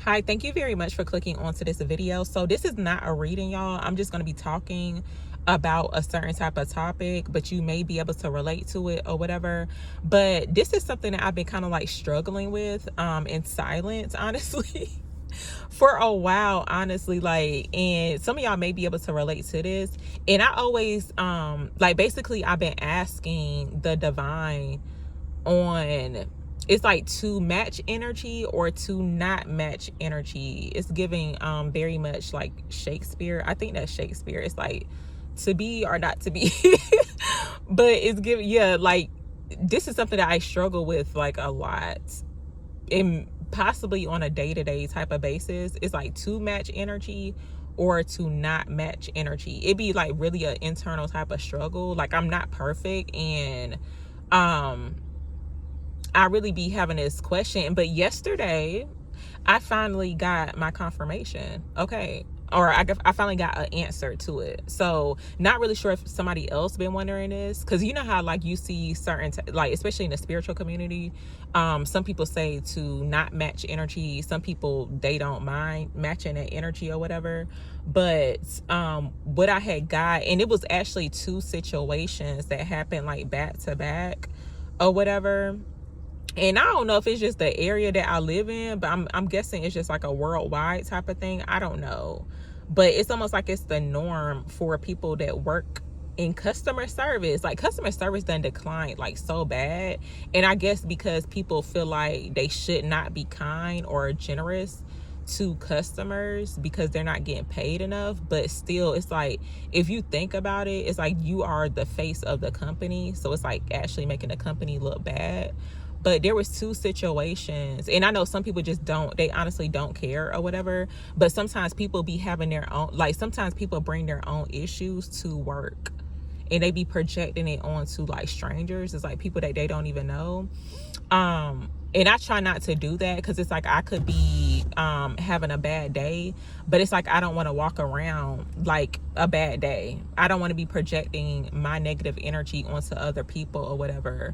Hi, thank you very much for clicking onto this video. So this is not a reading, y'all. I'm just going to be talking about a certain type of topic, but you may be able to relate to it or whatever. But this is something that I've been kind of like struggling with in silence, honestly. For a while, honestly, like, and some of y'all may be able to relate to this. And I always like, basically I've been asking the divine on, it's like to match energy or to not match energy. It's giving very much like Shakespeare. I think that's Shakespeare. It's like to be or not to be. But it's giving, yeah, like this is something that I struggle with like a lot, and possibly on a day-to-day type of basis. It's like to match energy or to not match energy. It'd be like really an internal type of struggle. Like, I'm not perfect, and I really be having this question. But yesterday I finally got my confirmation. Okay. Or I finally got an answer to it. So not really sure if somebody else been wondering this, because you know how like you see certain like, especially in the spiritual community, some people say to not match energy. Some people, they don't mind matching that energy or whatever. But what I had got, and it was actually two situations that happened like back to back or whatever. And I don't know if it's just the area that I live in, but I'm guessing it's just like a worldwide type of thing. I don't know. But it's almost like it's the norm for people that work in customer service. Like, customer service done declined like so bad. And I guess because people feel like they should not be kind or generous to customers because they're not getting paid enough. But still, it's like, if you think about it, it's like you are the face of the company. So it's like actually making the company look bad. But there was two situations, and I know some people just don't, they honestly don't care or whatever. But sometimes people be having their own, like sometimes people bring their own issues to work, and they be projecting it onto like strangers. It's like people that they don't even know. And I try not to do that, because it's like I could be having a bad day, but it's like I don't want to walk around like a bad day. I don't want to be projecting my negative energy onto other people or whatever.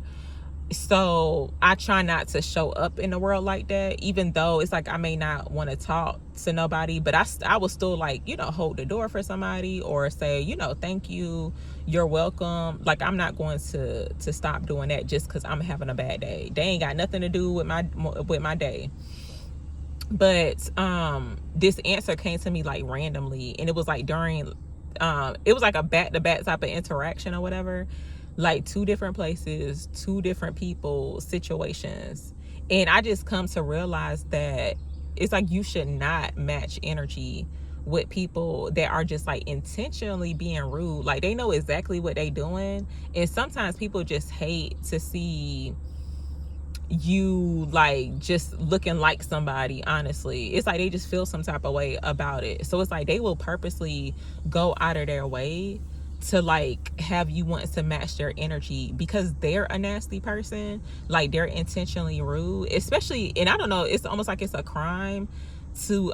So I try not to show up in the world like that, even though it's like I may not want to talk to nobody, but I will still, like, you know, hold the door for somebody or say, you know, thank you, you're welcome. Like, I'm not going to stop doing that just because I'm having a bad day. They ain't got nothing to do with my day. But this answer came to me like randomly, and it was like during it was like a back-to-back type of interaction or whatever, like two different places, two different people, situations. And I just come to realize that it's like you should not match energy with people that are just like intentionally being rude. Like, they know exactly what they doing, and sometimes people just hate to see you like just looking like somebody. Honestly, it's like they just feel some type of way about it. So it's like they will purposely go out of their way to like have you want to match their energy because they're a nasty person. Like, they're intentionally rude, especially, and I don't know, it's almost like it's a crime to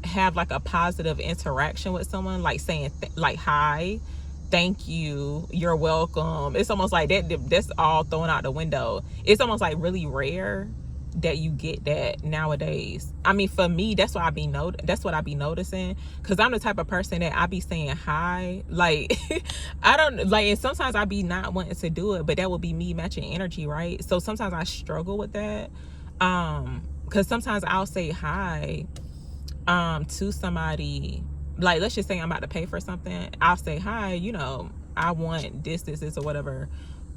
have like a positive interaction with someone, like saying like hi, thank you, you're welcome. It's almost like that's all thrown out the window. It's almost like really rare that you get that nowadays. I mean, for me, that's what I be noticing, because I'm the type of person that I be saying hi, like I don't like, and sometimes I be not wanting to do it, but that would be me matching energy, right? So sometimes I struggle with that, because sometimes I'll say hi to somebody, like, let's just say I'm about to pay for something. I'll say hi, you know, I want this or whatever.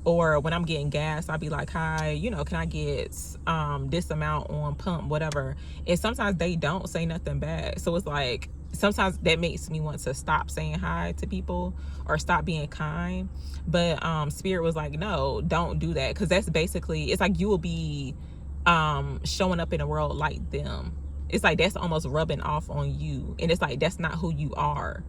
Or when I'm getting gas, I'll be like, hi, you know, can I get this amount on pump, whatever. And sometimes they don't say nothing back. So it's like, sometimes that makes me want to stop saying hi to people or stop being kind. But Spirit was like, no, don't do that. Because that's basically, it's like you will be showing up in the world like them. It's like that's almost rubbing off on you. And it's like, that's not who you are.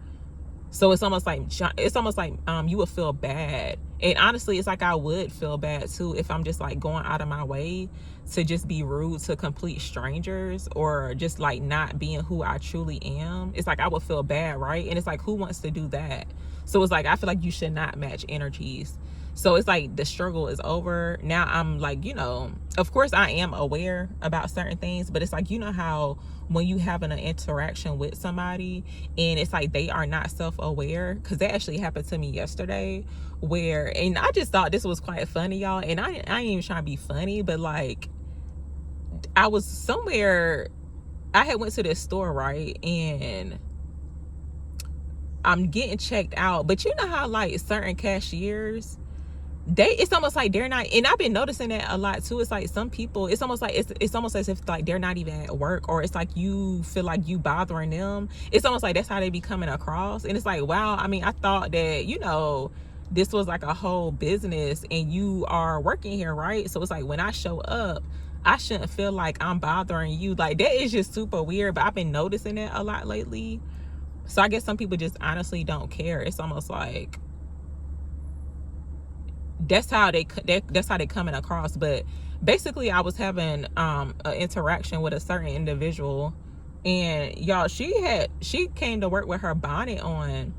So it's almost like you would feel bad. And honestly, it's like I would feel bad too if I'm just like going out of my way to just be rude to complete strangers, or just like not being who I truly am. It's like I would feel bad, right? And it's like, who wants to do that? So it's like I feel like you should not match energies. So it's like the struggle is over. Now I'm like, of course I am aware about certain things, but it's like, how when you having an interaction with somebody and it's like they are not self-aware, because that actually happened to me yesterday, and I just thought this was quite funny, y'all. And I ain't even trying to be funny, but like I was somewhere, I had went to this store, right? And I'm getting checked out, but you know how like certain cashiers, it's almost like they're not, and I've been noticing that a lot too. It's like some people, it's almost like it's almost as if like they're not even at work, or it's like you feel like you bothering them. It's almost like that's how they be coming across. And it's like, wow, I mean, I thought that this was like a whole business and you are working here, right? So it's like when I show up, I shouldn't feel like I'm bothering you. Like that is just super weird, but I've been noticing that a lot lately. So I guess some people just honestly don't care. It's almost like that's how they coming across. But basically I was having an interaction with a certain individual, and y'all, she came to work with her bonnet on,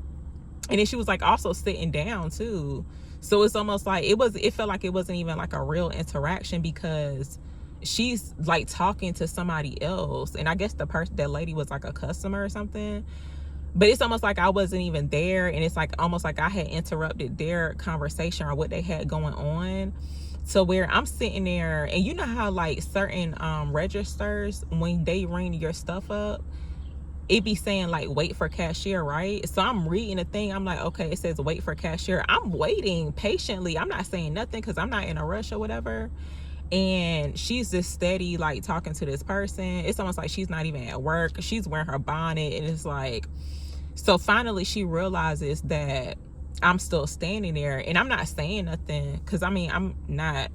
and then she was like also sitting down too. So it's almost like it felt like it wasn't even like a real interaction, because she's like talking to somebody else, and I guess that lady was like a customer or something. But it's almost like I wasn't even there, and it's like almost like I had interrupted their conversation or what they had going on. So where I'm sitting there, and you know how like certain registers, when they ring your stuff up, it be saying like wait for cashier, right? So I'm reading the thing, I'm like, okay, it says wait for cashier. I'm waiting patiently, I'm not saying nothing because I'm not in a rush or whatever. And she's just steady like talking to this person. It's almost like she's not even at work, she's wearing her bonnet, and it's like, so finally she realizes that I'm still standing there, and I'm not saying nothing, because I mean, I'm not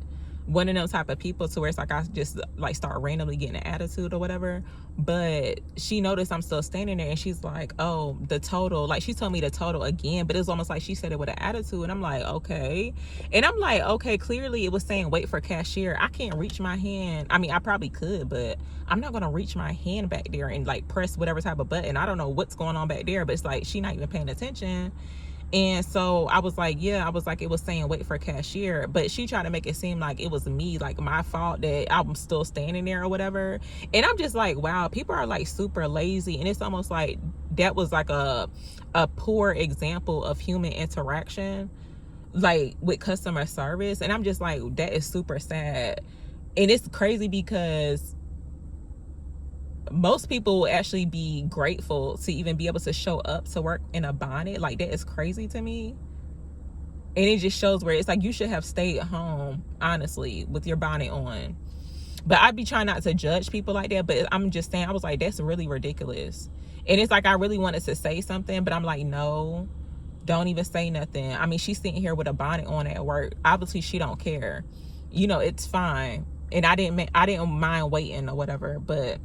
one of those type of people to where it's like I just like start randomly getting an attitude or whatever. But she noticed I'm still standing there, and she's like, oh, the total, like she told me the total again, but it was almost like she said it with an attitude. And I'm like, okay. And I'm like, okay, clearly it was saying wait for cashier. I can't reach my hand. I mean, I probably could, but I'm not gonna reach my hand back there and like press whatever type of button. I don't know what's going on back there, but it's like she not even paying attention. And so I was like, it was saying wait for cashier, but she tried to make it seem like it was me, like my fault that I'm still standing there or whatever. And I'm just like, wow, people are like super lazy. And it's almost like that was like a poor example of human interaction, like with customer service. And I'm just like, that is super sad. And it's crazy because most people will actually be grateful to even be able to show up to work in a bonnet. Like that is crazy to me. And it just shows where it's like you should have stayed home, honestly, with your bonnet on. But I'd be trying not to judge people like that, but I'm just saying, I was like, that's really ridiculous. And it's like I really wanted to say something, but I'm like, no, don't even say nothing. I mean, she's sitting here with a bonnet on at work. Obviously she don't care, it's fine. And I didn't mind waiting or whatever. But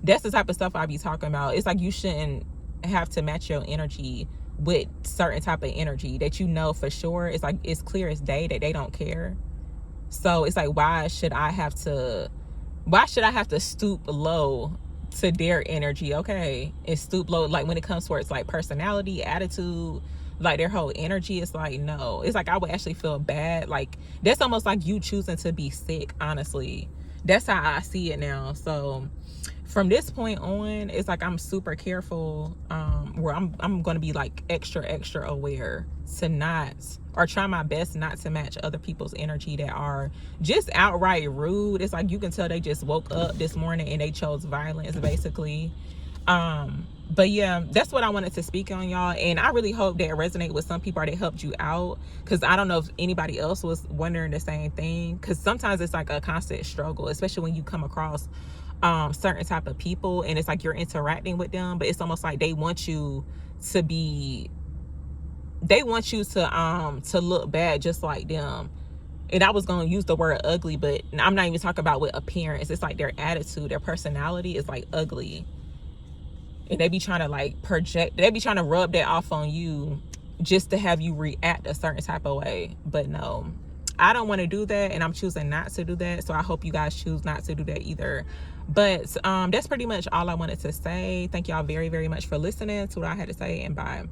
that's the type of stuff I be talking about. It's like you shouldn't have to match your energy with certain type of energy that for sure. It's like it's clear as day that they don't care. So it's like, why should I have to stoop low to their energy? Okay, and stoop low, like when it comes towards like personality, attitude, like their whole energy. It's like, no. It's like I would actually feel bad. Like that's almost like you choosing to be sick, honestly. That's how I see it now. So from this point on, it's like I'm super careful, where I'm going to be like extra aware to not, or try my best not to match other people's energy that are just outright rude. It's like you can tell they just woke up this morning and they chose violence, basically. But yeah, that's what I wanted to speak on, y'all. And I really hope that it resonated with some people, or that helped you out, because I don't know if anybody else was wondering the same thing, because sometimes it's like a constant struggle, especially when you come across certain type of people and it's like you're interacting with them, but it's almost like they want you to look bad just like them. And I was going to use the word ugly, but I'm not even talking about with appearance. It's like their attitude, their personality is like ugly, and they be trying to like project, they be trying to rub that off on you just to have you react a certain type of way. But no, I don't want to do that, and I'm choosing not to do that. So I hope you guys choose not to do that either. But that's pretty much all I wanted to say. Thank y'all very, very much for listening to what I had to say, and bye.